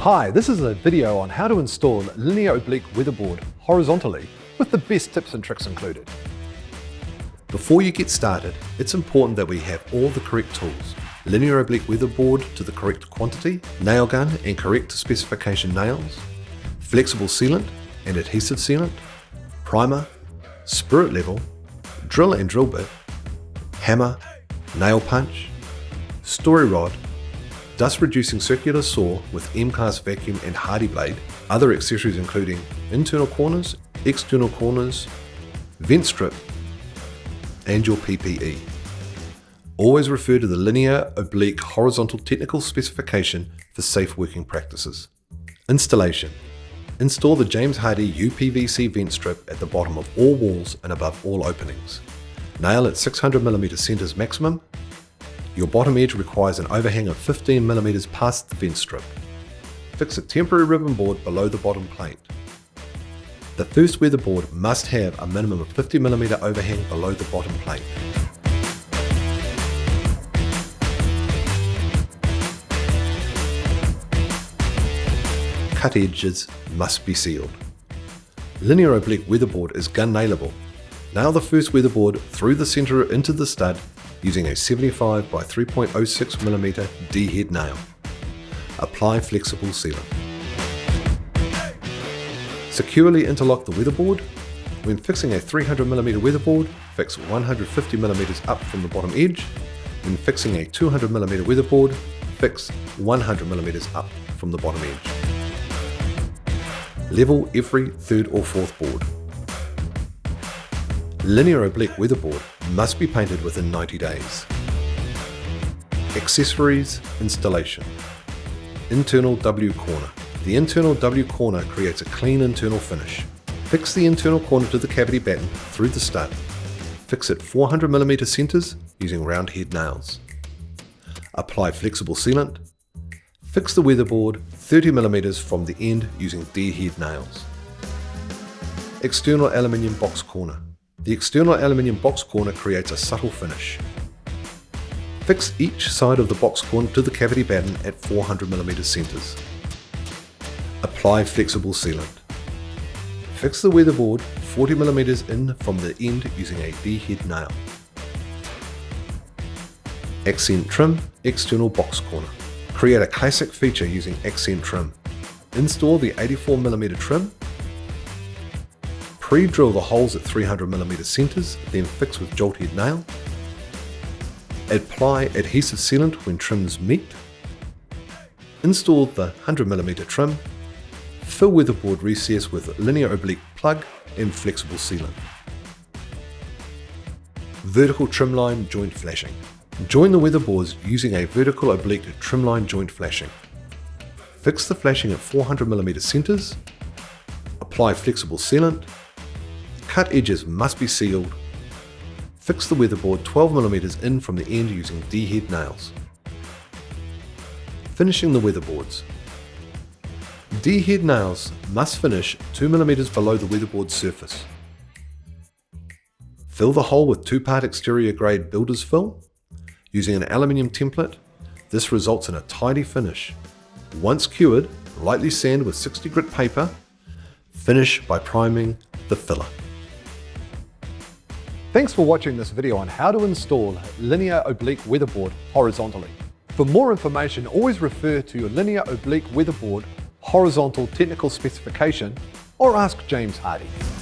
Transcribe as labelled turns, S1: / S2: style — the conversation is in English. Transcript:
S1: Hi, this is a video on how to install linear oblique weatherboard horizontally with the best tips and tricks included.
S2: Before you get started, it's important that we have all the correct tools. Linear oblique weatherboard to the correct quantity, nail gun and correct specification nails, flexible sealant and adhesive sealant, primer, spirit level, drill and drill bit, hammer, nail punch, story rod, dust reducing circular saw with M-class vacuum and Hardie blade, other accessories including internal corners, external corners, vent strip, and your PPE. Always refer to the linear oblique horizontal technical specification for safe working practices. Installation. Install the James Hardie UPVC vent strip at the bottom of all walls and above all openings. Nail at 600mm centers maximum. Your bottom edge requires an overhang of 15mm past the vent strip. Fix a temporary ribbon board below the bottom plate. The first weatherboard must have a minimum of 50mm overhang below the bottom plate. Cut edges must be sealed. Linear oblique weatherboard is gun nailable. Nail the first weatherboard through the center into the stud using a 75 by 3.06mm D-head nail. Apply flexible sealant. Securely interlock the weatherboard. When fixing a 300mm weatherboard, fix 150mm up from the bottom edge. When fixing a 200mm weatherboard, fix 100mm up from the bottom edge. Level every third or fourth board. Linear oblique weatherboard must be painted within 90 days. Accessories installation. Internal W corner. The internal W corner creates a clean internal finish. Fix the internal corner to the cavity batten through the stud. Fix it 400mm centers using round head nails. Apply flexible sealant. Fix the weatherboard 30mm from the end using D-head nails. External aluminium box corner. The external aluminium box corner creates a subtle finish. Fix each side of the box corner to the cavity batten at 400mm centers. Apply flexible sealant. Fix the weatherboard 40mm in from the end using a D-head nail. Accent trim external box corner. Create a classic feature using accent trim. Install the 84mm trim. Pre-drill the holes at 300mm centers, then fix with jolt head nail. Apply adhesive sealant when trims meet. Install the 100mm trim. Fill weatherboard recess with linear oblique plug and flexible sealant. Vertical trimline joint flashing. Join the weatherboards using a vertical oblique trimline joint flashing. Fix the flashing at 400mm centers. Apply flexible sealant. Cut edges must be sealed. Fix the weatherboard 12mm in from the end using D-head nails. Finishing the weatherboards. D-head nails must finish 2mm below the weatherboard surface. Fill the hole with 2-part exterior grade builder's fill. Using an aluminium template, this results in a tidy finish. Once cured, lightly sand with 60 grit paper. Finish by priming the filler.
S1: Thanks for watching this video on how to install linear oblique weatherboard horizontally. For more information, always refer to your linear oblique weatherboard horizontal technical specification or ask James Hardie.